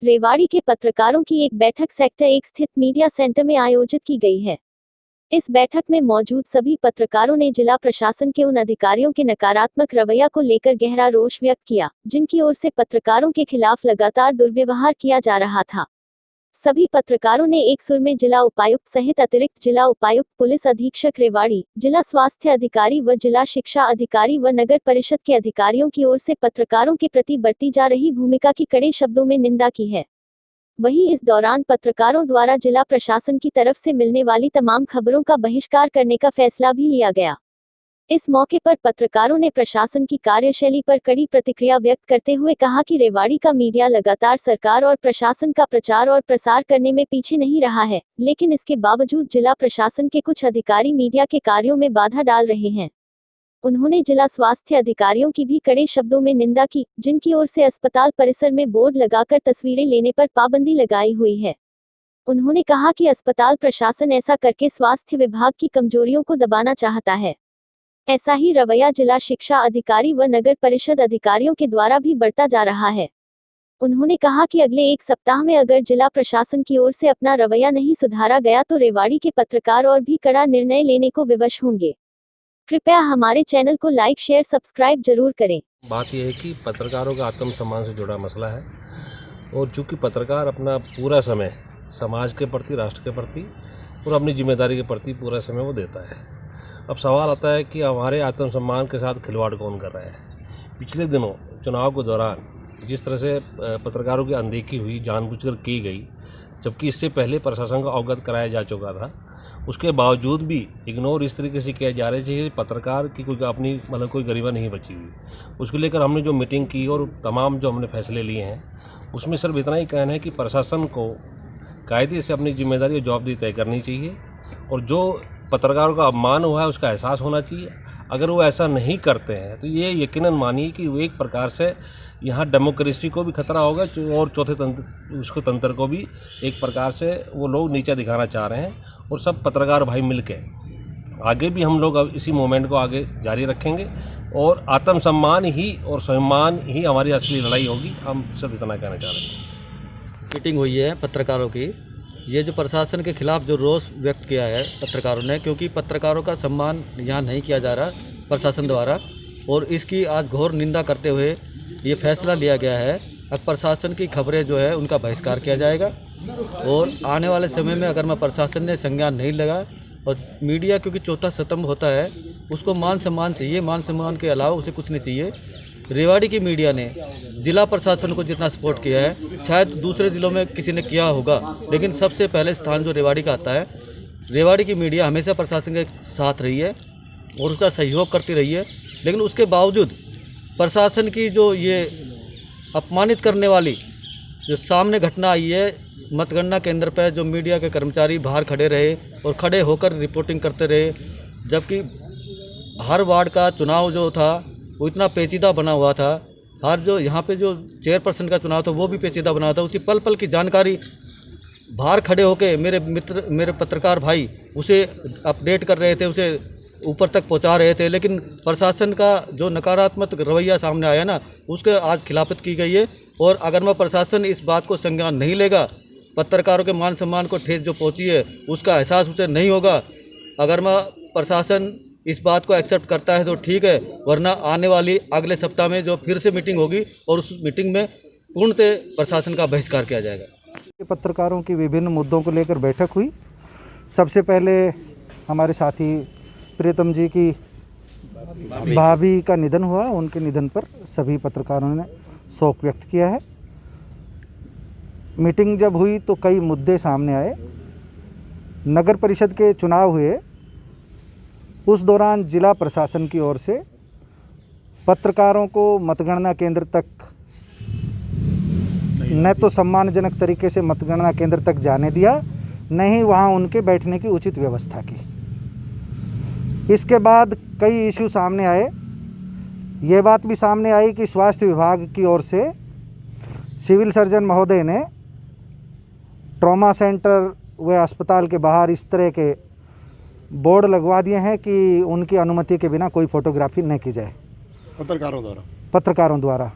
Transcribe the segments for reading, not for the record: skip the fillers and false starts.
रेवाड़ी के पत्रकारों की एक बैठक सेक्टर 1 स्थित मीडिया सेंटर में आयोजित की गई है। इस बैठक में मौजूद सभी पत्रकारों ने जिला प्रशासन के उन अधिकारियों के नकारात्मक रवैया को लेकर गहरा रोष व्यक्त किया, जिनकी ओर से पत्रकारों के खिलाफ लगातार दुर्व्यवहार किया जा रहा था। सभी पत्रकारों ने एक सुर में जिला उपायुक्त सहित अतिरिक्त जिला उपायुक्त, पुलिस अधीक्षक रेवाड़ी, जिला स्वास्थ्य अधिकारी व जिला शिक्षा अधिकारी व नगर परिषद के अधिकारियों की ओर से पत्रकारों के प्रति बरती जा रही भूमिका की कड़े शब्दों में निंदा की है। वहीं इस दौरान पत्रकारों द्वारा जिला प्रशासन की तरफ से मिलने वाली तमाम खबरों का बहिष्कार करने का फैसला भी लिया गया। इस मौके पर पत्रकारों ने प्रशासन की कार्यशैली पर कड़ी प्रतिक्रिया व्यक्त करते हुए कहा कि रेवाड़ी का मीडिया लगातार सरकार और प्रशासन का प्रचार और प्रसार करने में पीछे नहीं रहा है, लेकिन इसके बावजूद जिला प्रशासन के कुछ अधिकारी मीडिया के कार्यों में बाधा डाल रहे हैं। उन्होंने जिला स्वास्थ्य अधिकारियों की भी कड़े शब्दों में निंदा की, जिनकी ओर से अस्पताल परिसर में बोर्ड लगाकर तस्वीरें लेने पर पाबंदी लगाई हुई है। उन्होंने कहा कि अस्पताल प्रशासन ऐसा करके स्वास्थ्य विभाग की कमजोरियों को दबाना चाहता है। ऐसा ही रवैया जिला शिक्षा अधिकारी व नगर परिषद अधिकारियों के द्वारा भी बढ़ता जा रहा है। उन्होंने कहा कि अगले एक सप्ताह में अगर जिला प्रशासन की ओर से अपना रवैया नहीं सुधारा गया तो रेवाड़ी के पत्रकार और भी कड़ा निर्णय लेने को विवश होंगे। कृपया हमारे चैनल को लाइक, शेयर, सब्सक्राइब जरूर करें। बात यह है कि पत्रकारों का आत्मसम्मान से जुड़ा मसला है और चूँकि पत्रकार अपना पूरा समय समाज के प्रति, राष्ट्र के प्रति और अपनी जिम्मेदारी के प्रति पूरा समय वो देता है। अब सवाल आता है कि हमारे आत्मसम्मान के साथ खिलवाड़ कौन कर रहा है। पिछले दिनों चुनाव के दौरान जिस तरह से पत्रकारों की अनदेखी हुई, जानबूझकर की गई, जबकि इससे पहले प्रशासन को अवगत कराया जा चुका था, उसके बावजूद भी इग्नोर इस तरीके से किया जा रहा है कि पत्रकार की कोई अपनी कोई गरिमा नहीं बची हुई। उसको लेकर हमने जो मीटिंग की और तमाम जो हमने फैसले लिए हैं, उसमें सिर्फ इतना ही कहना है कि प्रशासन को कायदे से अपनी जिम्मेदारी और जवाबदेही तय करनी चाहिए और जो पत्रकारों का अपमान हुआ है उसका एहसास होना चाहिए। अगर वो ऐसा नहीं करते हैं तो ये यकीनन मानिए कि वो एक प्रकार से यहाँ डेमोक्रेसी को भी खतरा होगा और चौथे तंत्र को भी एक प्रकार से वो लोग नीचा दिखाना चाह रहे हैं। और सब पत्रकार भाई मिलके आगे भी हम लोग अब इसी मूवमेंट को आगे जारी रखेंगे और आत्मसम्मान ही और सम्मान ही हमारी असली लड़ाई होगी। हम सब इतना कहना चाह रहे हैं। मीटिंग हुई है पत्रकारों की, ये जो प्रशासन के खिलाफ जो रोष व्यक्त किया है पत्रकारों ने, क्योंकि पत्रकारों का सम्मान यहाँ नहीं किया जा रहा प्रशासन द्वारा, और इसकी आज घोर निंदा करते हुए ये फैसला लिया गया है। अब प्रशासन की खबरें जो है उनका बहिष्कार किया जाएगा और आने वाले समय में अगर मैं प्रशासन ने संज्ञान नहीं लगा और मीडिया क्योंकि चौथा स्तंभ होता है, उसको मान सम्मान चाहिए, मान सम्मान के अलावा उसे कुछ नहीं चाहिए। रेवाड़ी की मीडिया ने जिला प्रशासन को जितना सपोर्ट किया है शायद दूसरे जिलों में किसी ने किया होगा, लेकिन सबसे पहले स्थान जो रेवाड़ी का आता है। रेवाड़ी की मीडिया हमेशा प्रशासन के साथ रही है और उसका सहयोग करती रही है, लेकिन उसके बावजूद प्रशासन की जो ये अपमानित करने वाली जो सामने घटना आई है, मतगणना केंद्र पर जो मीडिया के कर्मचारी बाहर खड़े रहे और खड़े होकर रिपोर्टिंग करते रहे, जबकि हर वार्ड का चुनाव जो था वो इतना पेचीदा बना हुआ था। हर जो यहाँ पे जो चेयरपर्सन का चुनाव था वो भी पेचीदा बना था। उसकी पल पल की जानकारी बाहर खड़े होके मेरे पत्रकार भाई उसे अपडेट कर रहे थे, उसे ऊपर तक पहुँचा रहे थे। लेकिन प्रशासन का जो नकारात्मक रवैया सामने आया ना, उसके आज खिलाफत की गई है। और अगर मैं प्रशासन इस बात को संज्ञान नहीं लेगा, पत्रकारों के मान सम्मान को ठेस जो पहुँची है उसका एहसास उसे नहीं होगा। अगर मैं प्रशासन इस बात को एक्सेप्ट करता है तो ठीक है, वरना आने वाली अगले सप्ताह में जो फिर से मीटिंग होगी और उस मीटिंग में पूर्णतः प्रशासन का बहिष्कार किया जाएगा। पत्रकारों की विभिन्न मुद्दों को लेकर बैठक हुई। सबसे पहले हमारे साथी प्रीतम जी की भाभी का निधन हुआ। उनके निधन पर सभी पत्रकारों ने शोक व्यक्त किया है। मीटिंग जब हुई तो कई मुद्दे सामने आए। नगर परिषद के चुनाव हुए, उस दौरान जिला प्रशासन की ओर से पत्रकारों को मतगणना केंद्र तक न तो सम्मानजनक तरीके से मतगणना केंद्र तक जाने दिया, न ही वहाँ उनके बैठने की उचित व्यवस्था की। इसके बाद कई इश्यू सामने आए। ये बात भी सामने आई कि स्वास्थ्य विभाग की ओर से सिविल सर्जन महोदय ने ट्रॉमा सेंटर व अस्पताल के बाहर इस तरह के बोर्ड लगवा दिए हैं कि उनकी अनुमति के बिना कोई फोटोग्राफी न की जाए पत्रकारों द्वारा।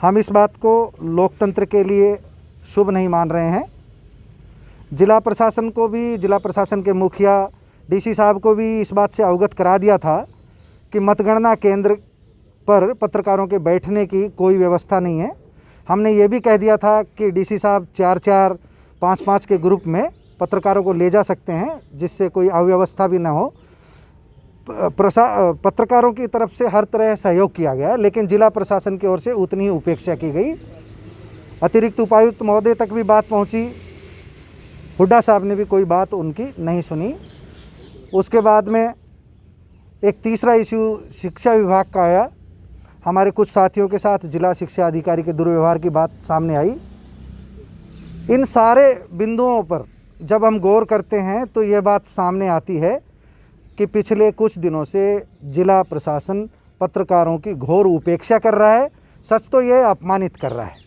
हम इस बात को लोकतंत्र के लिए शुभ नहीं मान रहे हैं। जिला प्रशासन को भी, जिला प्रशासन के मुखिया डीसी साहब को भी इस बात से अवगत करा दिया था कि मतगणना केंद्र पर पत्रकारों के बैठने की कोई व्यवस्था नहीं है। हमने ये भी कह दिया था कि डीसी साहब 4-4, 5-5 के ग्रुप में पत्रकारों को ले जा सकते हैं, जिससे कोई अव्यवस्था भी न हो। पत्रकारों की तरफ से हर तरह सहयोग किया गया, लेकिन जिला प्रशासन की ओर से उतनी ही उपेक्षा की गई। अतिरिक्त उपायुक्त महोदय तक भी बात पहुंची, हुड्डा साहब ने भी कोई बात उनकी नहीं सुनी। उसके बाद में एक तीसरा इशू शिक्षा विभाग का आया। हमारे कुछ साथियों के साथ जिला शिक्षा अधिकारी के दुर्व्यवहार की बात सामने आई। इन सारे बिंदुओं पर जब हम गौर करते हैं तो ये बात सामने आती है कि पिछले कुछ दिनों से जिला प्रशासन पत्रकारों की घोर उपेक्षा कर रहा है। सच तो ये अपमानित कर रहा है।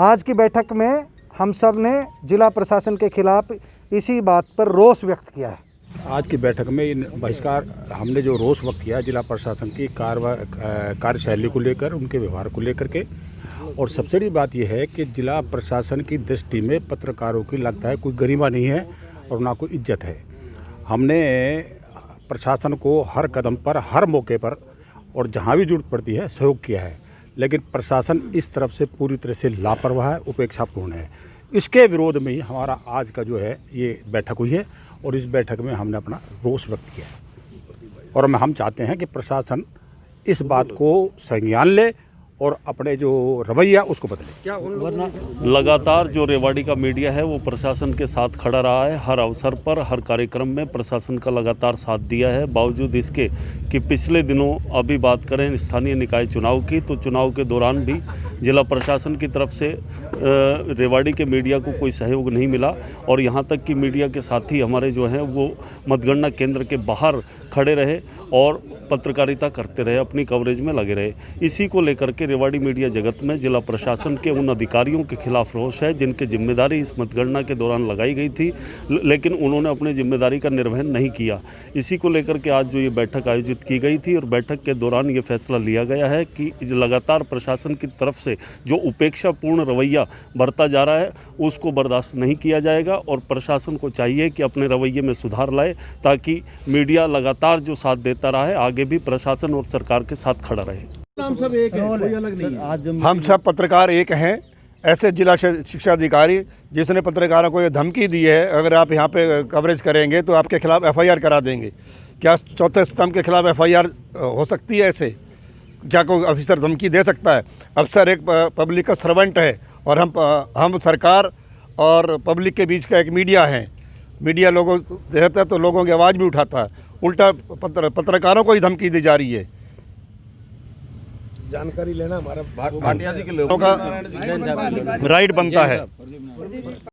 आज की बैठक में हम सब ने जिला प्रशासन के खिलाफ इसी बात पर रोष व्यक्त किया है। आज की बैठक में इन बहिष्कार हमने जो रोष व्यक्त किया जिला प्रशासन की कार्यशैली को लेकर, उनके व्यवहार को लेकर के। और सबसे बड़ी बात यह है कि जिला प्रशासन की दृष्टि में पत्रकारों की लगता है कोई गरिमा नहीं है और ना कोई इज्जत है। हमने प्रशासन को हर कदम पर, हर मौके पर और जहाँ भी जरूरत पड़ती है सहयोग किया है, लेकिन प्रशासन इस तरफ से पूरी तरह से लापरवाह है, उपेक्षापूर्ण है। इसके विरोध में ही हमारा आज का जो है ये बैठक हुई है और इस बैठक में हमने अपना रोष व्यक्त किया है। और हम चाहते हैं कि प्रशासन इस बात को संज्ञान ले और अपने जो रवैया उसको बदले। लगातार जो रेवाड़ी का मीडिया है वो प्रशासन के साथ खड़ा रहा है। हर अवसर पर, हर कार्यक्रम में प्रशासन का लगातार साथ दिया है। बावजूद इसके कि पिछले दिनों अभी बात करें स्थानीय निकाय चुनाव की, तो चुनाव के दौरान भी जिला प्रशासन की तरफ से रेवाड़ी के मीडिया को कोई सहयोग नहीं मिला और यहाँ तक कि मीडिया के साथी हमारे जो हैं वो मतगणना केंद्र के बाहर खड़े रहे और पत्रकारिता करते रहे, अपनी कवरेज में लगे रहे। इसी को लेकर के रेवाड़ी मीडिया जगत में जिला प्रशासन के उन अधिकारियों के खिलाफ रोष है जिनकी जिम्मेदारी इस मतगणना के दौरान लगाई गई थी, लेकिन उन्होंने अपनी जिम्मेदारी का निर्वहन नहीं किया। इसी को लेकर के आज जो ये बैठक आयोजित की गई थी और बैठक के दौरान ये फैसला लिया गया है कि लगातार प्रशासन की तरफ से जो उपेक्षापूर्ण रवैया बरता जा रहा है उसको बर्दाश्त नहीं किया जाएगा और प्रशासन को चाहिए कि अपने रवैये में सुधार लाए ताकि मीडिया लगातार जो साथ देता रहा है आगे भी प्रशासन और सरकार के साथ खड़ा रहे। हम सब एक हैं, कोई अलग नहीं है। हम सब पत्रकार एक हैं। ऐसे जिला शिक्षा अधिकारी जिसने पत्रकारों को ये धमकी दी है, अगर आप यहाँ पे कवरेज करेंगे तो आपके खिलाफ एफआईआर करा देंगे। क्या चौथे स्तंभ के खिलाफ एफआईआर हो सकती है? ऐसे क्या कोई ऑफिसर धमकी दे सकता है? अफसर एक पब्लिक का सर्वेंट है और हम सरकार और पब्लिक के बीच का एक मीडिया है। मीडिया लोगों देता है तो लोगों की आवाज़ भी उठाता है। उल्टा पत्रकारों को ही धमकी दी जा रही है। जानकारी लेना हमारा भाटिया जी के लोगों का राइट बनता है।